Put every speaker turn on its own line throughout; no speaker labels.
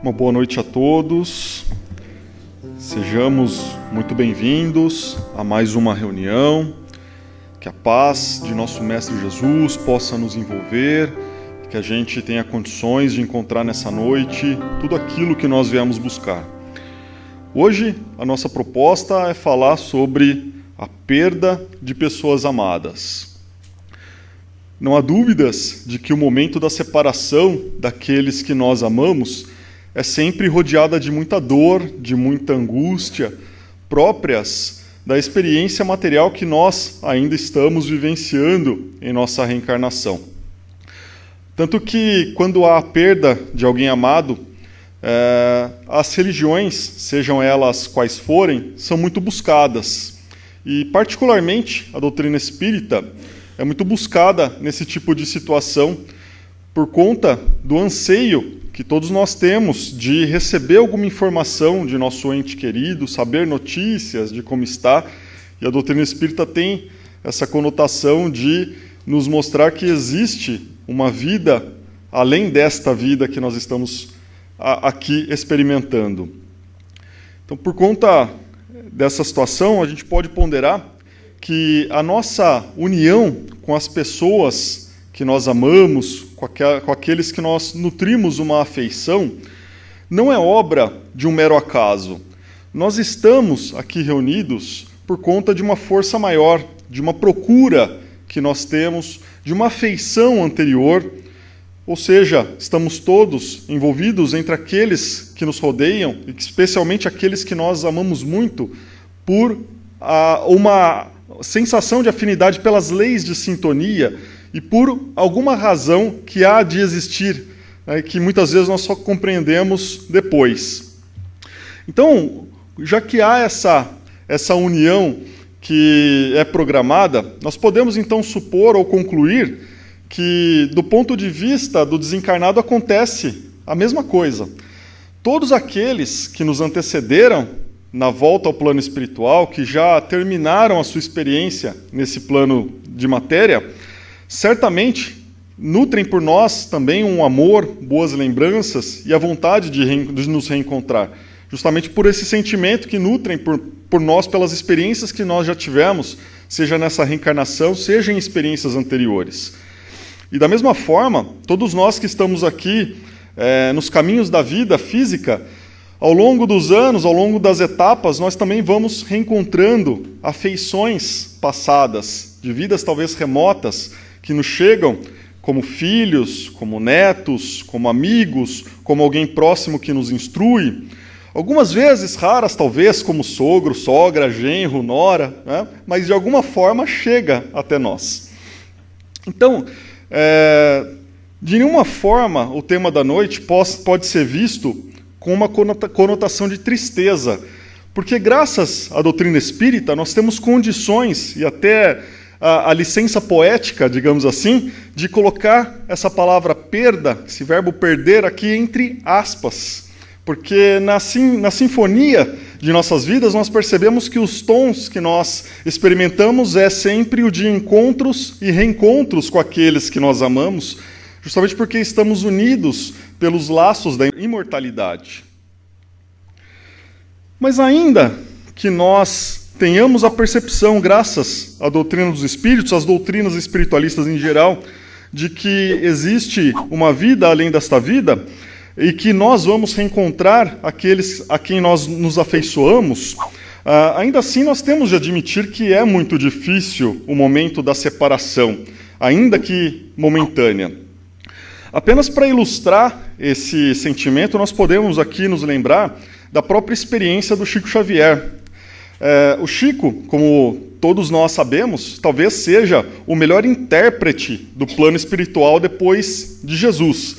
Uma boa noite a todos. Sejamos muito bem-vindos a mais uma reunião. Que a paz de nosso Mestre Jesus possa nos envolver, que a gente tenha condições de encontrar nessa noite tudo aquilo que nós viemos buscar. Hoje, a nossa proposta é falar sobre a perda de pessoas amadas. Não há dúvidas de que o momento da separação daqueles que nós amamos é sempre rodeada de muita dor, de muita angústia, próprias da experiência material que nós ainda estamos vivenciando em nossa reencarnação. Tanto que, quando há a perda de alguém amado, as religiões, sejam elas quais forem, são muito buscadas. E, particularmente, a doutrina espírita é muito buscada nesse tipo de situação por conta do anseio que todos nós temos de receber alguma informação de nosso ente querido, saber notícias de como está, e a doutrina espírita tem essa conotação de nos mostrar que existe uma vida além desta vida que nós estamos aqui experimentando. Então, por conta dessa situação, a gente pode ponderar que a nossa união com as pessoas que nós amamos, com aqueles que nós nutrimos uma afeição, não é obra de um mero acaso. Nós estamos aqui reunidos por conta de uma força maior, de uma procura que nós temos, de uma afeição anterior, ou seja, estamos todos envolvidos entre aqueles que nos rodeiam, especialmente aqueles que nós amamos muito, por uma sensação de afinidade pelas leis de sintonia, e por alguma razão que há de existir, que muitas vezes nós só compreendemos depois. Então, já que há essa união que é programada, nós podemos então supor ou concluir que, do ponto de vista do desencarnado, acontece a mesma coisa. Todos aqueles que nos antecederam na volta ao plano espiritual, que já terminaram a sua experiência nesse plano de matéria, certamente nutrem por nós também um amor, boas lembranças e a vontade de nos reencontrar, justamente por esse sentimento que nutrem por nós pelas experiências que nós já tivemos, seja nessa reencarnação, seja em experiências anteriores. E da mesma forma, todos nós que estamos aqui nos caminhos da vida física, ao longo dos anos, ao longo das etapas, nós também vamos reencontrando afeições passadas, de vidas talvez remotas, que nos chegam como filhos, como netos, como amigos, como alguém próximo que nos instrui. Algumas vezes, raras talvez, como sogro, sogra, genro, nora, né? Mas de alguma forma chega até nós. Então, de nenhuma forma o tema da noite pode ser visto com uma conotação de tristeza, porque graças à doutrina espírita nós temos condições e até a licença poética, digamos assim, de colocar essa palavra perda, esse verbo perder aqui entre aspas, porque na sinfonia de nossas vidas nós percebemos que os tons que nós experimentamos é sempre o de encontros e reencontros com aqueles que nós amamos, justamente porque estamos unidos pelos laços da imortalidade. Mas ainda que nós tenhamos a percepção, graças à doutrina dos espíritos, às doutrinas espiritualistas em geral, de que existe uma vida além desta vida e que nós vamos reencontrar aqueles a quem nós nos afeiçoamos, ainda assim nós temos de admitir que é muito difícil o momento da separação, ainda que momentânea. Apenas para ilustrar esse sentimento, nós podemos aqui nos lembrar da própria experiência do Chico Xavier. O Chico, como todos nós sabemos, talvez seja o melhor intérprete do plano espiritual depois de Jesus.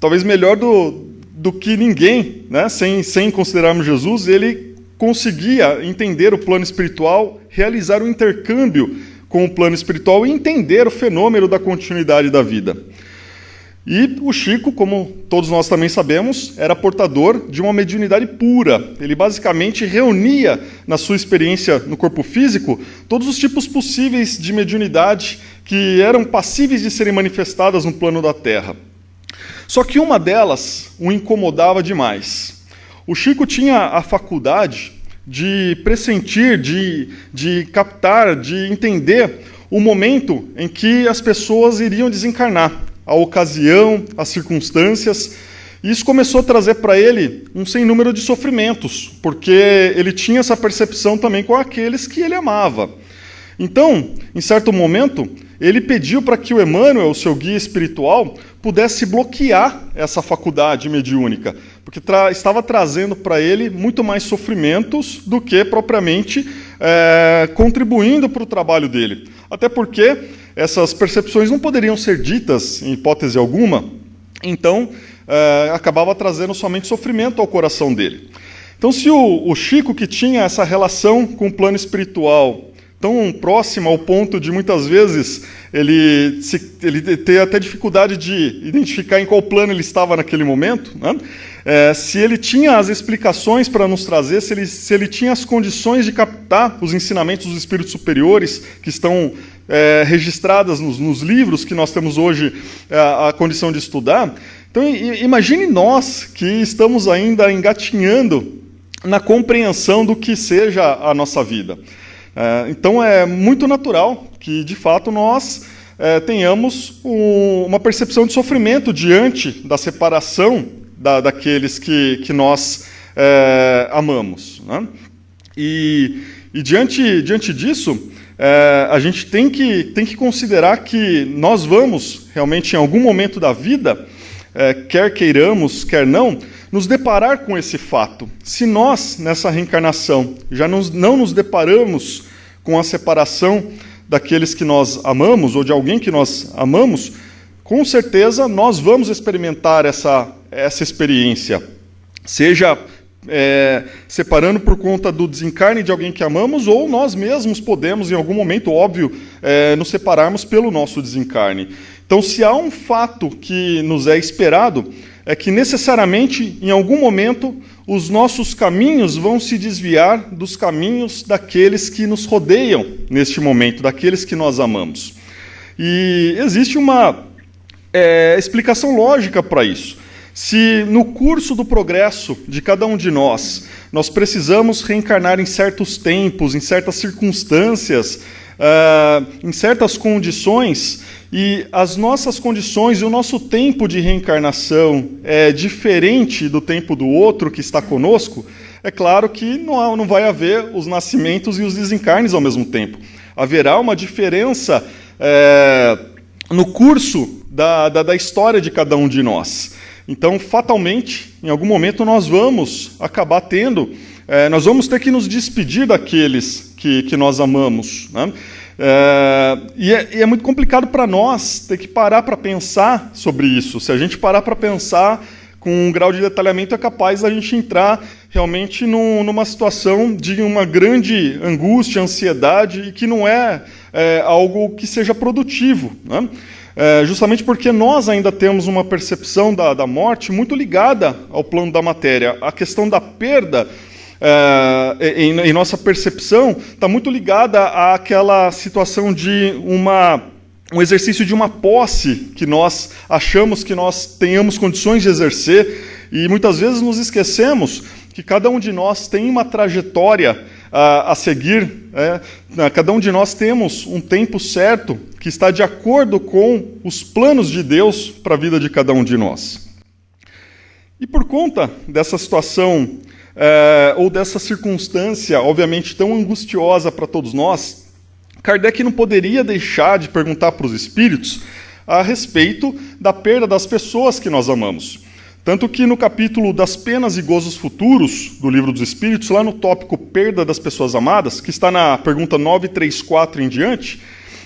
Talvez melhor do que ninguém, né? Sem considerarmos Jesus, ele conseguia entender o plano espiritual, realizar o intercâmbio com o plano espiritual e entender o fenômeno da continuidade da vida. E o Chico, como todos nós também sabemos, era portador de uma mediunidade pura. Ele basicamente reunia na sua experiência no corpo físico todos os tipos possíveis de mediunidade que eram passíveis de serem manifestadas no plano da Terra. Só que uma delas o incomodava demais. O Chico tinha a faculdade de pressentir, de captar, de entender o momento em que as pessoas iriam desencarnar, a ocasião, as circunstâncias. E isso começou a trazer para ele um sem número de sofrimentos, porque ele tinha essa percepção também com aqueles que ele amava. Então, em certo momento, ele pediu para que o Emmanuel, o seu guia espiritual, pudesse bloquear essa faculdade mediúnica, porque estava trazendo para ele muito mais sofrimentos do que propriamente contribuindo para o trabalho dele. Até porque essas percepções não poderiam ser ditas em hipótese alguma, então acabava trazendo somente sofrimento ao coração dele. Então, se o Chico, que tinha essa relação com o plano espiritual tão próxima ao ponto de, muitas vezes, ele ter até dificuldade de identificar em qual plano ele estava naquele momento, né? Se ele tinha as explicações para nos trazer, se ele tinha as condições de captar os ensinamentos dos espíritos superiores que estão registradas nos livros que nós temos hoje a condição de estudar. Então, imagine nós que estamos ainda engatinhando na compreensão do que seja a nossa vida. Então, é muito natural que, de fato, nós tenhamos uma percepção de sofrimento diante da separação daqueles que nós amamos, né? E diante disso, a gente tem que considerar que nós vamos, realmente, em algum momento da vida, quer queiramos, quer não, nos deparar com esse fato. Se nós, nessa reencarnação, já não nos deparamos com a separação daqueles que nós amamos, ou de alguém que nós amamos, com certeza nós vamos experimentar essa experiência, seja separando por conta do desencarne de alguém que amamos, ou nós mesmos podemos, em algum momento, óbvio, nos separarmos pelo nosso desencarne. Então, se há um fato que nos é esperado, é que necessariamente, em algum momento, os nossos caminhos vão se desviar dos caminhos daqueles que nos rodeiam neste momento, daqueles que nós amamos. E existe uma explicação lógica para isso. Se no curso do progresso de cada um de nós precisamos reencarnar em certos tempos, em certas circunstâncias, em certas condições, e as nossas condições e o nosso tempo de reencarnação é diferente do tempo do outro que está conosco, é claro que não vai haver os nascimentos e os desencarnes ao mesmo tempo. Haverá uma diferença no curso da história de cada um de nós. Então, fatalmente, em algum momento, nós vamos acabar nós vamos ter que nos despedir daqueles que nós amamos, né? E é muito complicado para nós ter que parar para pensar sobre isso. Se a gente parar para pensar com um grau de detalhamento, é capaz da gente entrar realmente numa situação de uma grande angústia, ansiedade, e que não é algo que seja produtivo, né? Justamente porque nós ainda temos uma percepção da morte muito ligada ao plano da matéria. A questão da perda, em nossa percepção, está muito ligada àquela situação de um exercício de uma posse que nós achamos que nós tenhamos condições de exercer, e muitas vezes nos esquecemos que cada um de nós tem uma trajetória a seguir, cada um de nós temos um tempo certo que está de acordo com os planos de Deus para a vida de cada um de nós. E por conta dessa situação, ou dessa circunstância, obviamente, tão angustiosa para todos nós, Kardec não poderia deixar de perguntar para os espíritos a respeito da perda das pessoas que nós amamos. Tanto que no capítulo das penas e gozos futuros do Livro dos Espíritos, lá no tópico perda das pessoas amadas, que está na pergunta 934 em diante,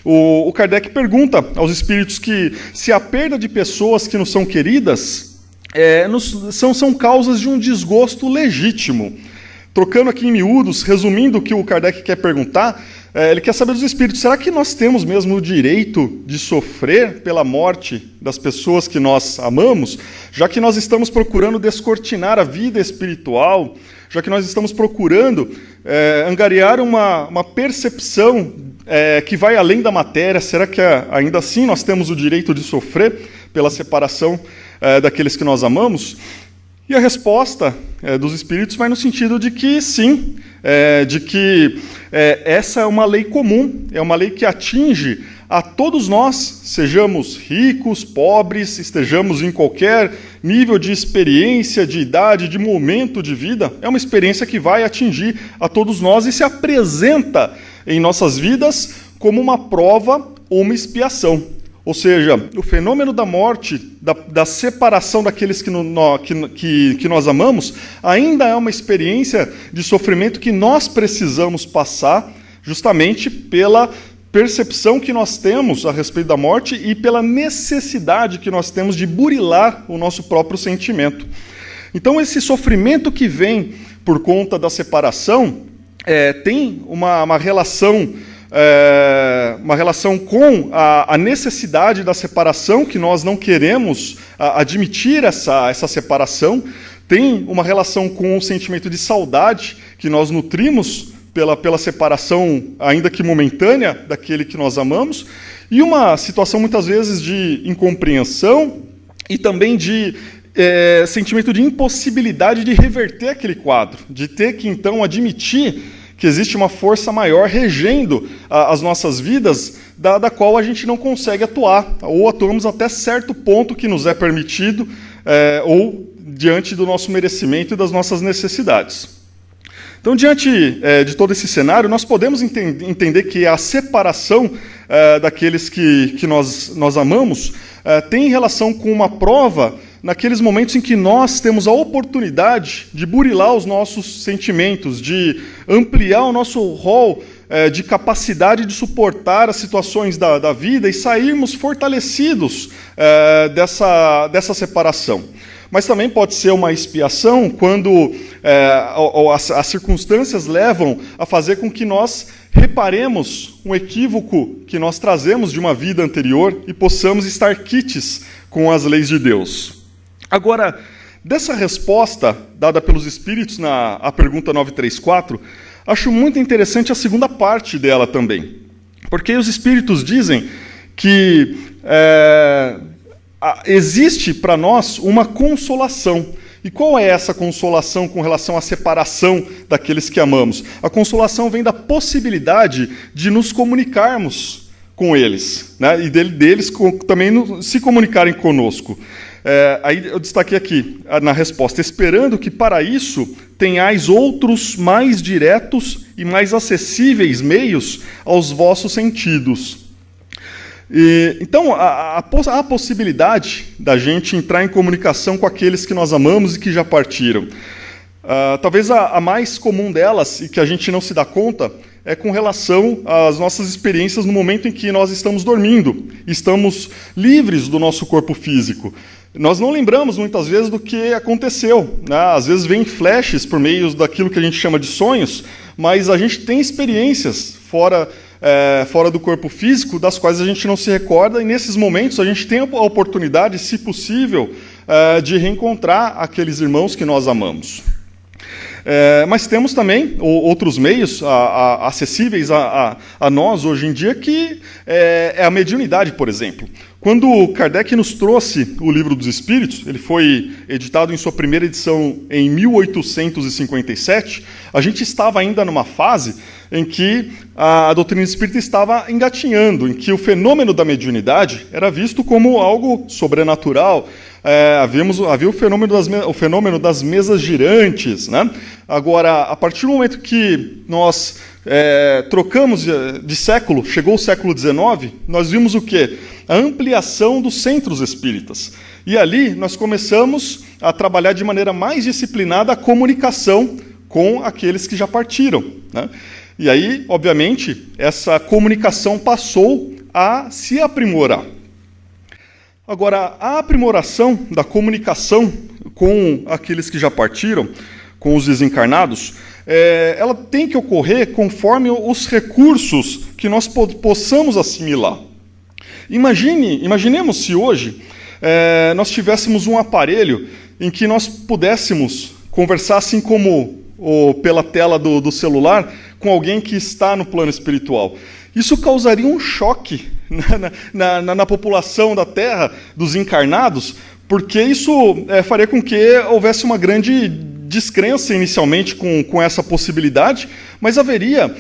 o Kardec pergunta aos espíritos que se a perda de pessoas que nos são queridas são causas de um desgosto legítimo. Trocando aqui em miúdos, resumindo o que o Kardec quer perguntar, ele quer saber dos espíritos, será que nós temos mesmo o direito de sofrer pela morte das pessoas que nós amamos, já que nós estamos procurando descortinar a vida espiritual, já que nós estamos procurando angariar uma percepção que vai além da matéria? Será que ainda assim nós temos o direito de sofrer pela separação daqueles que nós amamos. E a resposta dos Espíritos vai no sentido de que sim, de que essa é uma lei comum, é uma lei que atinge a todos nós, sejamos ricos, pobres, estejamos em qualquer nível de experiência, de idade, de momento de vida, é uma experiência que vai atingir a todos nós e se apresenta em nossas vidas como uma prova ou uma expiação. Ou seja, o fenômeno da morte, da separação daqueles que nós amamos, ainda é uma experiência de sofrimento que nós precisamos passar justamente pela percepção que nós temos a respeito da morte e pela necessidade que nós temos de burilar o nosso próprio sentimento. Então, esse sofrimento que vem por conta da separação tem uma relação com a necessidade da separação, que nós não queremos admitir essa separação, tem uma relação com o sentimento de saudade que nós nutrimos pela separação, ainda que momentânea, daquele que nós amamos, e uma situação muitas vezes de incompreensão e também de sentimento de impossibilidade de reverter aquele quadro, de ter que então admitir que existe uma força maior regendo as nossas vidas, da qual a gente não consegue atuar, ou atuamos até certo ponto que nos é permitido, ou diante do nosso merecimento e das nossas necessidades. Então, diante de todo esse cenário, nós podemos entender que a separação daqueles que nós amamos tem relação com uma prova naqueles momentos em que nós temos a oportunidade de burilar os nossos sentimentos, de ampliar o nosso rol de capacidade de suportar as situações da vida e sairmos fortalecidos dessa separação. Mas também pode ser uma expiação quando as circunstâncias levam a fazer com que nós reparemos um equívoco que nós trazemos de uma vida anterior e possamos estar quites com as leis de Deus. Agora, dessa resposta dada pelos Espíritos à pergunta 934, acho muito interessante a segunda parte dela também. Porque os Espíritos dizem que existe para nós uma consolação. E qual é essa consolação com relação à separação daqueles que amamos? A consolação vem da possibilidade de nos comunicarmos com eles, né? E deles também se comunicarem conosco. Aí eu destaquei aqui na resposta: esperando que para isso tenhais outros mais diretos e mais acessíveis meios aos vossos sentidos. Então, a possibilidade da gente entrar em comunicação com aqueles que nós amamos e que já partiram. Talvez a mais comum delas, e que a gente não se dá conta, é com relação às nossas experiências no momento em que nós estamos dormindo, estamos livres do nosso corpo físico. Nós não lembramos, muitas vezes, do que aconteceu, né? Às vezes vem flashes por meio daquilo que a gente chama de sonhos, mas a gente tem experiências fora do corpo físico, das quais a gente não se recorda, e nesses momentos a gente tem a oportunidade, se possível, de reencontrar aqueles irmãos que nós amamos. Mas temos também outros meios acessíveis a nós hoje em dia, que é a mediunidade, por exemplo. Quando Kardec nos trouxe o Livro dos Espíritos, ele foi editado em sua primeira edição em 1857, a gente estava ainda numa fase em que a doutrina espírita estava engatinhando, em que o fenômeno da mediunidade era visto como algo sobrenatural. Havia o fenômeno das mesas girantes, né? Agora, a partir do momento que nós trocamos de século, chegou o século XIX, nós vimos o quê? A ampliação dos centros espíritas. E ali nós começamos a trabalhar de maneira mais disciplinada a comunicação com aqueles que já partiram, né? E aí, obviamente, essa comunicação passou a se aprimorar. Agora, a aprimoração da comunicação com aqueles que já partiram, com os desencarnados, ela tem que ocorrer conforme os recursos que nós possamos assimilar. Imaginemos se hoje nós tivéssemos um aparelho em que nós pudéssemos conversar assim como pela tela do celular com alguém que está no plano espiritual. isso causaria um choque na população da Terra, dos encarnados, porque isso faria com que houvesse uma grande descrença inicialmente com essa possibilidade, mas haveria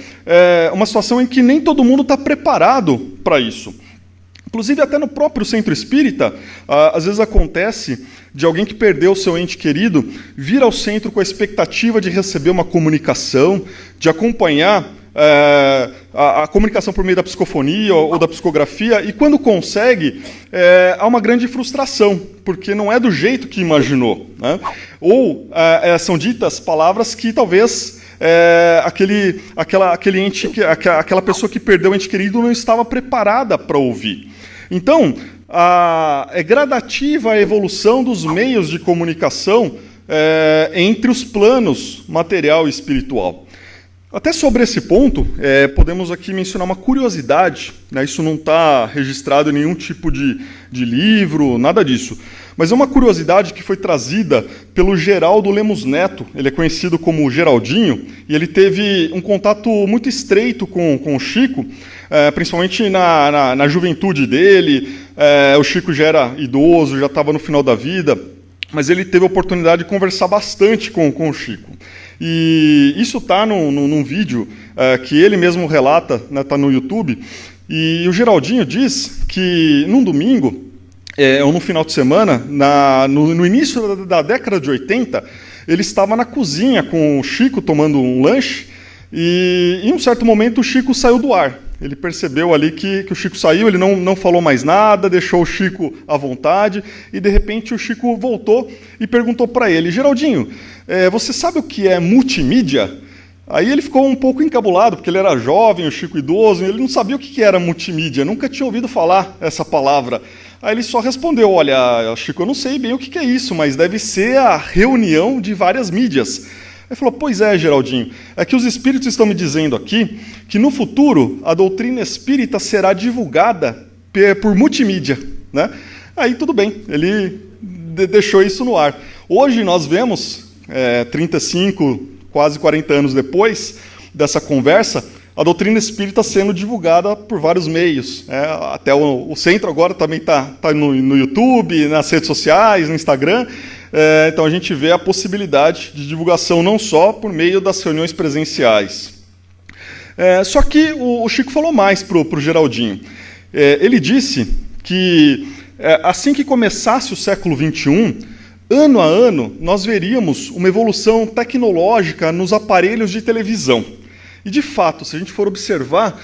uma situação em que nem todo mundo está preparado para isso. Inclusive, até no próprio centro espírita, às vezes acontece de alguém que perdeu seu ente querido vir ao centro com a expectativa de receber uma comunicação, de acompanhar a comunicação por meio da psicofonia ou da psicografia, e quando consegue, há uma grande frustração, porque não é do jeito que imaginou, né? Ou são ditas palavras que talvez aquela pessoa que perdeu o ente querido não estava preparada para ouvir. Então, é gradativa a evolução dos meios de comunicação entre os planos material e espiritual. Até sobre esse ponto, podemos aqui mencionar uma curiosidade, né? Isso não está registrado em nenhum tipo de livro, nada disso, mas é uma curiosidade que foi trazida pelo Geraldo Lemos Neto. Ele é conhecido como Geraldinho, e ele teve um contato muito estreito com o Chico, principalmente na juventude dele. O Chico já era idoso, já estava no final da vida, mas ele teve a oportunidade de conversar bastante com o Chico. E isso está num vídeo que ele mesmo relata, né, está no YouTube, e o Geraldinho diz que num domingo, ou no final de semana, no início da década de 80, ele estava na cozinha com o Chico tomando um lanche, e em um certo momento o Chico saiu do ar. Ele percebeu ali que o Chico saiu, ele não falou mais nada, deixou o Chico à vontade, e de repente o Chico voltou e perguntou para ele: Geraldinho, você sabe o que é multimídia? Aí ele ficou um pouco encabulado, porque ele era jovem, o Chico idoso, e ele não sabia o que era multimídia, nunca tinha ouvido falar essa palavra. Aí ele só respondeu: olha, Chico, eu não sei bem o que é isso, mas deve ser a reunião de várias mídias. Ele falou: pois é, Geraldinho, é que os espíritos estão me dizendo aqui que no futuro a doutrina espírita será divulgada por multimídia, né? Aí tudo bem, ele deixou isso no ar. Hoje nós vemos, 35, quase 40 anos depois dessa conversa, a doutrina espírita sendo divulgada por vários meios. Até o centro agora também está no YouTube, nas redes sociais, no Instagram. Então a gente vê a possibilidade de divulgação não só por meio das reuniões presenciais. Só que o Chico falou mais para o Geraldinho. Ele disse que assim que começasse o século XXI, ano a ano, nós veríamos uma evolução tecnológica nos aparelhos de televisão. E, de fato, se a gente for observar,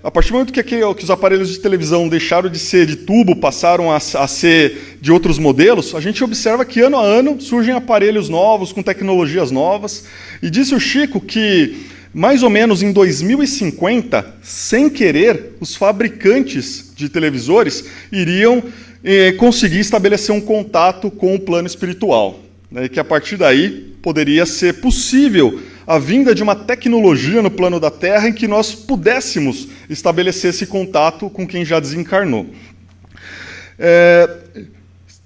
a partir do momento que os aparelhos de televisão deixaram de ser de tubo, passaram a ser de outros modelos, a gente observa que, ano a ano, surgem aparelhos novos, com tecnologias novas. E disse o Chico que, mais ou menos em 2050, sem querer, os fabricantes de televisores iriam conseguir estabelecer um contato com o plano espiritual, né, e que, a partir daí, poderia ser possível a vinda de uma tecnologia no plano da Terra em que nós pudéssemos estabelecer esse contato com quem já desencarnou.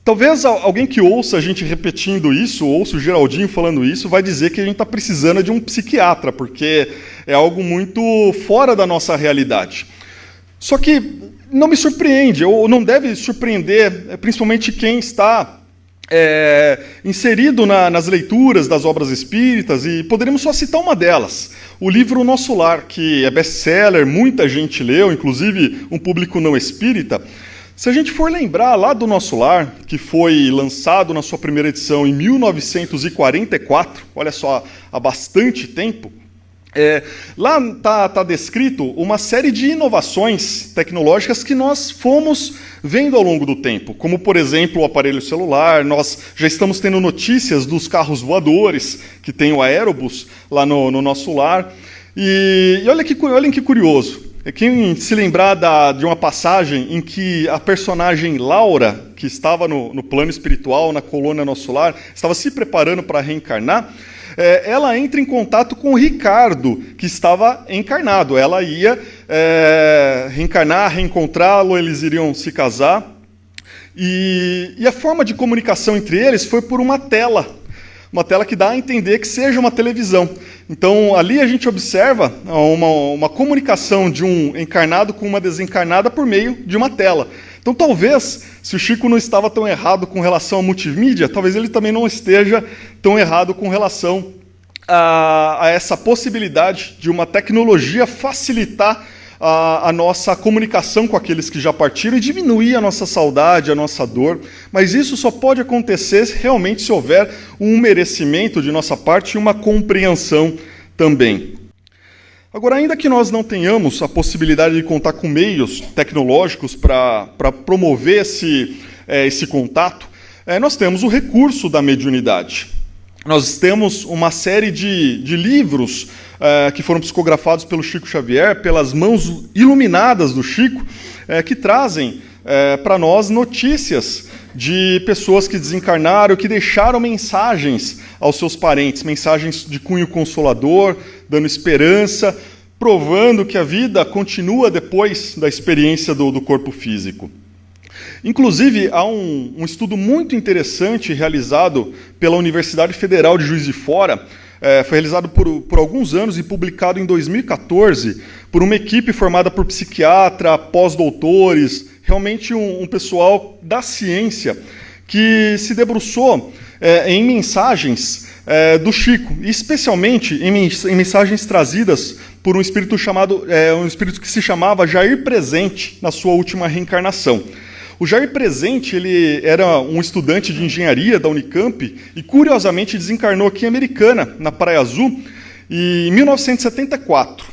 Talvez alguém que ouça a gente repetindo isso, ouça o Geraldinho falando isso, vai dizer que a gente está precisando de um psiquiatra, porque é algo muito fora da nossa realidade. Só que não me surpreende, ou não deve surpreender, principalmente quem está inserido nas leituras das obras espíritas, e poderíamos só citar uma delas, o livro Nosso Lar, que é best-seller, muita gente leu, inclusive um público não espírita. Se a gente for lembrar lá do Nosso Lar, que foi lançado na sua primeira edição em 1944, olha só, há bastante tempo, lá está descrito uma série de inovações tecnológicas que nós fomos vendo ao longo do tempo, como, por exemplo, o aparelho celular. Nós já estamos tendo notícias dos carros voadores, que tem o aerobus lá no Nosso Lar. E olhem que curioso. Quem se lembrar de uma passagem em que a personagem Laura, que estava no plano espiritual, na colônia Nosso Lar, estava se preparando para reencarnar, ela entra em contato com o Ricardo, que estava encarnado. Ela ia reencarnar, reencontrá-lo, eles iriam se casar. E a forma de comunicação entre eles foi por uma tela. uma tela que dá a entender que seja uma televisão. Então, ali a gente observa uma comunicação de um encarnado com uma desencarnada por meio de uma tela. Então, talvez, se o Chico não estava tão errado com relação à multimídia, talvez ele também não esteja tão errado com relação a essa possibilidade de uma tecnologia facilitar a nossa comunicação com aqueles que já partiram e diminuir a nossa saudade, a nossa dor. Mas isso só pode acontecer realmente se houver um merecimento de nossa parte e uma compreensão também. Agora, ainda que nós não tenhamos a possibilidade de contar com meios tecnológicos para promover esse contato, nós temos o recurso da mediunidade. Nós temos uma série de livros que foram psicografados pelo Chico Xavier, pelas mãos iluminadas do Chico, que trazem para nós notícias de pessoas que desencarnaram, que deixaram mensagens aos seus parentes, mensagens de cunho consolador, dando esperança, provando que a vida continua depois da experiência do corpo físico. Inclusive, há um estudo muito interessante realizado pela Universidade Federal de Juiz de Fora, foi realizado por alguns anos e publicado em 2014 por uma equipe formada por psiquiatra, pós-doutores, realmente um pessoal da ciência que se debruçou em mensagens do Chico, e especialmente em mensagens trazidas por um espírito que se chamava Jair Presente na sua última reencarnação. O Jair Presente, ele era um estudante de engenharia da Unicamp e, curiosamente, desencarnou aqui em Americana, na Praia Azul, em 1974.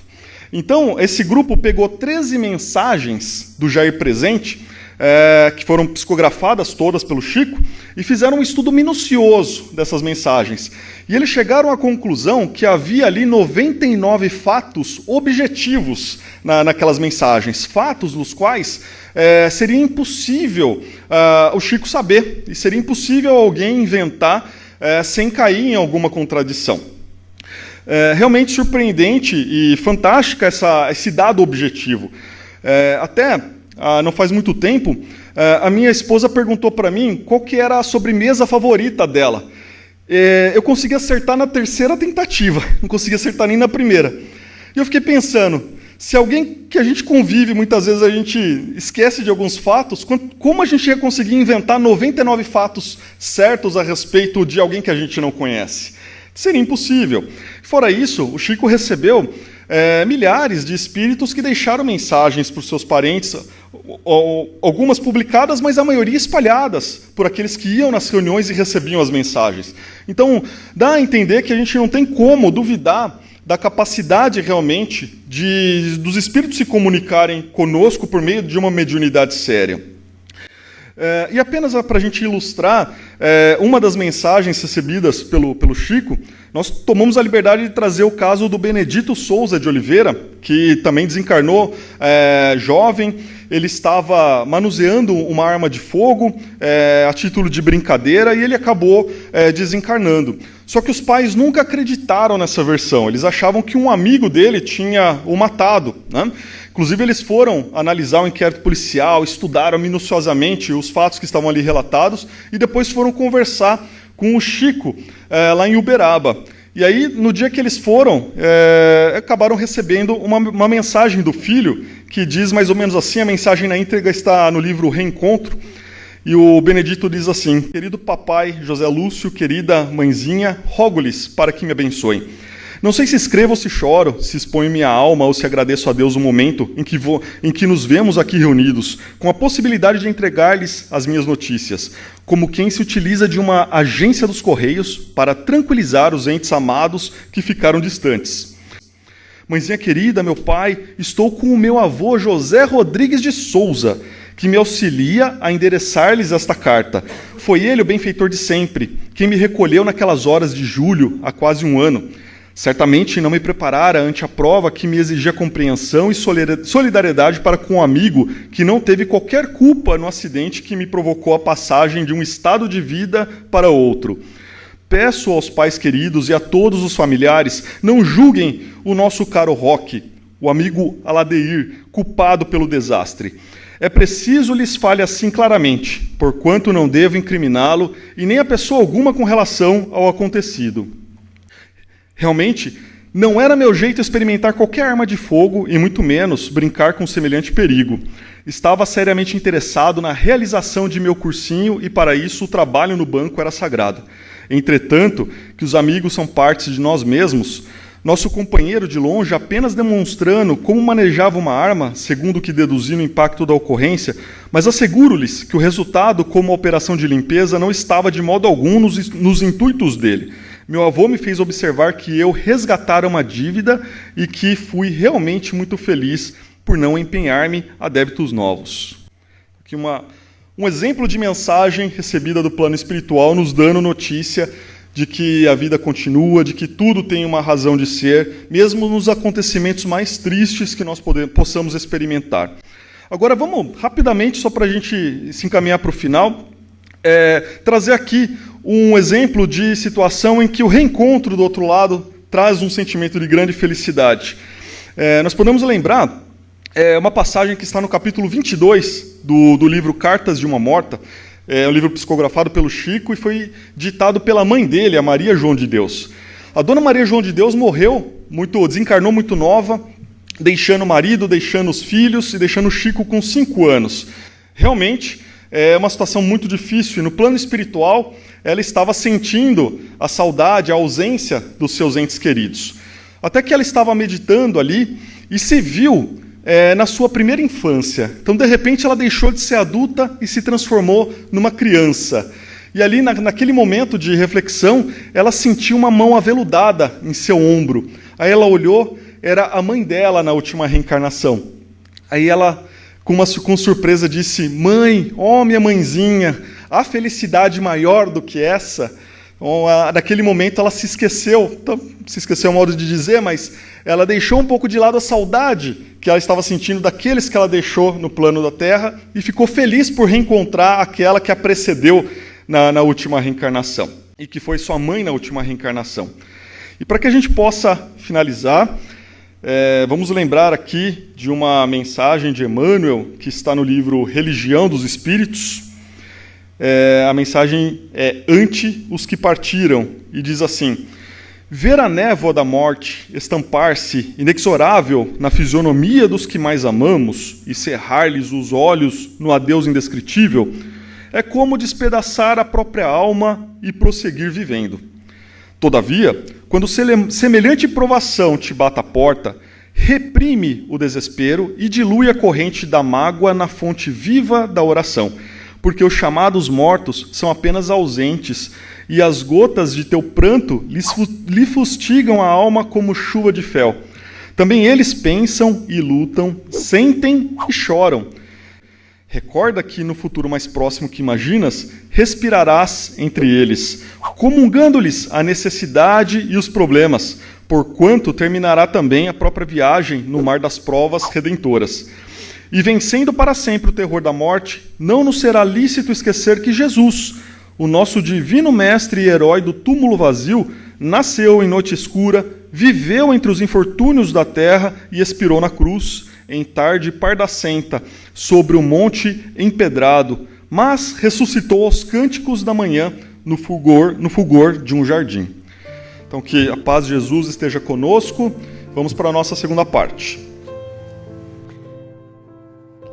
Então, esse grupo pegou 13 mensagens do Jair Presente, que foram psicografadas todas pelo Chico, e fizeram um estudo minucioso dessas mensagens. E eles chegaram à conclusão que havia ali 99 fatos objetivos naquelas mensagens, fatos dos quais seria impossível o Chico saber, e seria impossível alguém inventar sem cair em alguma contradição. Realmente surpreendente e fantástica esse dado objetivo. Até não faz muito tempo, a minha esposa perguntou para mim qual que era a sobremesa favorita dela. Eu consegui acertar na terceira tentativa, não consegui acertar nem na primeira. E eu fiquei pensando, se alguém que a gente convive, muitas vezes a gente esquece de alguns fatos, como a gente ia conseguir inventar 99 fatos certos a respeito de alguém que a gente não conhece? Seria impossível. Fora isso, o Chico recebeu milhares de espíritos que deixaram mensagens para os seus parentes, algumas publicadas, mas a maioria espalhadas por aqueles que iam nas reuniões e recebiam as mensagens. Então, dá a entender que a gente não tem como duvidar da capacidade realmente dos espíritos se comunicarem conosco por meio de uma mediunidade séria. E apenas para a gente ilustrar uma das mensagens recebidas pelo Chico, nós tomamos a liberdade de trazer o caso do Benedito Souza de Oliveira, que também desencarnou jovem. Ele estava manuseando uma arma de fogo a título de brincadeira e ele acabou desencarnando. Só que os pais nunca acreditaram nessa versão. Eles achavam que um amigo dele tinha o matado, né? Inclusive, eles foram analisar o inquérito policial, estudaram minuciosamente os fatos que estavam ali relatados e depois foram conversar com o Chico lá em Uberaba. E aí, no dia que eles foram, acabaram recebendo uma mensagem do filho que diz mais ou menos assim, a mensagem na íntegra está no livro Reencontro, e o Benedito diz assim: querido papai José Lúcio, querida mãezinha, rogo-lhes para que me abençoem. Não sei se escrevo ou se choro, se exponho minha alma ou se agradeço a Deus o momento em que nos vemos aqui reunidos, com a possibilidade de entregar-lhes as minhas notícias, como quem se utiliza de uma agência dos Correios para tranquilizar os entes amados que ficaram distantes. Mãezinha querida, meu pai, estou com o meu avô José Rodrigues de Souza, que me auxilia a endereçar-lhes esta carta. Foi ele o benfeitor de sempre, quem me recolheu naquelas horas de julho, há quase um ano. Certamente não me preparara ante a prova que me exigia compreensão e solidariedade para com um amigo que não teve qualquer culpa no acidente que me provocou a passagem de um estado de vida para outro. Peço aos pais queridos e a todos os familiares, não julguem o nosso caro Roque, o amigo Aladeir, culpado pelo desastre. É preciso lhes fale assim claramente, porquanto não devo incriminá-lo e nem a pessoa alguma com relação ao acontecido. Realmente, não era meu jeito experimentar qualquer arma de fogo e muito menos brincar com semelhante perigo. Estava seriamente interessado na realização de meu cursinho e para isso o trabalho no banco era sagrado. Entretanto, que os amigos são partes de nós mesmos, nosso companheiro de longe, apenas demonstrando como manejava uma arma, segundo o que deduzi no impacto da ocorrência, mas asseguro-lhes que o resultado, como a operação de limpeza, não estava de modo algum nos intuitos dele. Meu avô me fez observar que eu resgatara uma dívida e que fui realmente muito feliz por não empenhar-me a débitos novos. Aqui um exemplo de mensagem recebida do plano espiritual nos dando notícia de que a vida continua, de que tudo tem uma razão de ser, mesmo nos acontecimentos mais tristes que nós possamos experimentar. Agora, vamos rapidamente, só para a gente se encaminhar para o final, trazer aqui um exemplo de situação em que o reencontro do outro lado traz um sentimento de grande felicidade. Nós podemos lembrar uma passagem que está no capítulo 22 do livro Cartas de uma Morta. É um livro psicografado pelo Chico e foi ditado pela mãe dele, a Maria João de Deus. A dona Maria João de Deus desencarnou muito nova, deixando o marido, deixando os filhos e deixando o Chico com 5 anos. Realmente é uma situação muito difícil e no plano espiritual ela estava sentindo a saudade, a ausência dos seus entes queridos. Até que ela estava meditando ali e se viu na sua primeira infância. Então, de repente, ela deixou de ser adulta e se transformou numa criança. E ali, naquele momento de reflexão, ela sentiu uma mão aveludada em seu ombro. Aí ela olhou, era a mãe dela na última reencarnação. Aí ela, com surpresa, disse: "Mãe, ó minha mãezinha, há felicidade maior do que essa?" Naquele momento ela se esqueceu é um modo de dizer, mas ela deixou um pouco de lado a saudade que ela estava sentindo daqueles que ela deixou no plano da Terra e ficou feliz por reencontrar aquela que a precedeu na última reencarnação e que foi sua mãe na última reencarnação. E para que a gente possa finalizar, vamos lembrar aqui de uma mensagem de Emmanuel que está no livro Religião dos Espíritos. A mensagem é ante os que partiram, e diz assim: ver a névoa da morte estampar-se inexorável na fisionomia dos que mais amamos e cerrar-lhes os olhos no adeus indescritível é como despedaçar a própria alma e prosseguir vivendo. Todavia, quando semelhante provação te bata a porta, reprime o desespero e dilui a corrente da mágoa na fonte viva da oração, porque os chamados mortos são apenas ausentes, e as gotas de teu pranto lhe fustigam a alma como chuva de fel. Também eles pensam e lutam, sentem e choram. Recorda que no futuro mais próximo que imaginas, respirarás entre eles, comungando-lhes a necessidade e os problemas, porquanto terminará também a própria viagem no mar das provas redentoras. E vencendo para sempre o terror da morte, não nos será lícito esquecer que Jesus, o nosso divino mestre e herói do túmulo vazio, nasceu em noite escura, viveu entre os infortúnios da terra e expirou na cruz, em tarde pardacenta, sobre o monte empedrado, mas ressuscitou aos cânticos da manhã, no fulgor de um jardim. Então, que a paz de Jesus esteja conosco. Vamos para a nossa segunda parte.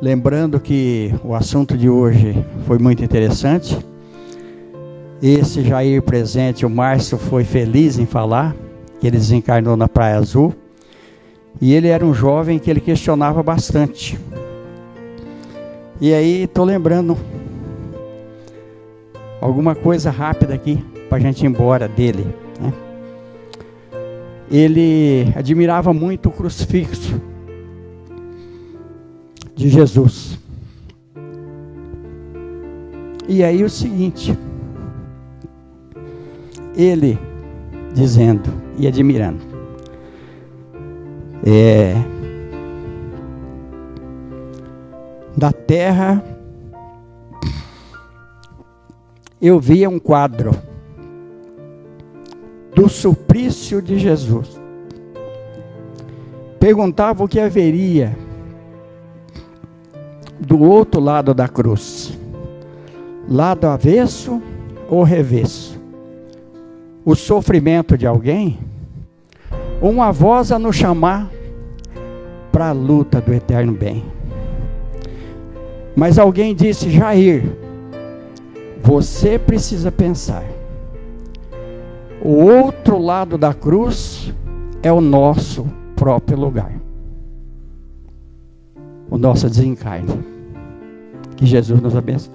Lembrando que o assunto de hoje foi muito interessante. Esse Jair presente, o Márcio, foi feliz em falar que ele desencarnou na Praia Azul. E ele era um jovem que ele questionava bastante. E aí estou lembrando alguma coisa rápida aqui para a gente ir embora dele, né? Ele admirava muito o crucifixo de Jesus. E aí o seguinte, ele dizendo e admirando, da terra eu via um quadro do suplício de Jesus. Perguntava o que haveria do outro lado da cruz, lado avesso ou revesso, o sofrimento de alguém, uma voz a nos chamar para a luta do eterno bem. Mas alguém disse: Jair, você precisa pensar, o outro lado da cruz é o nosso próprio lugar, o nosso desencarne. Que Jesus nos abençoe.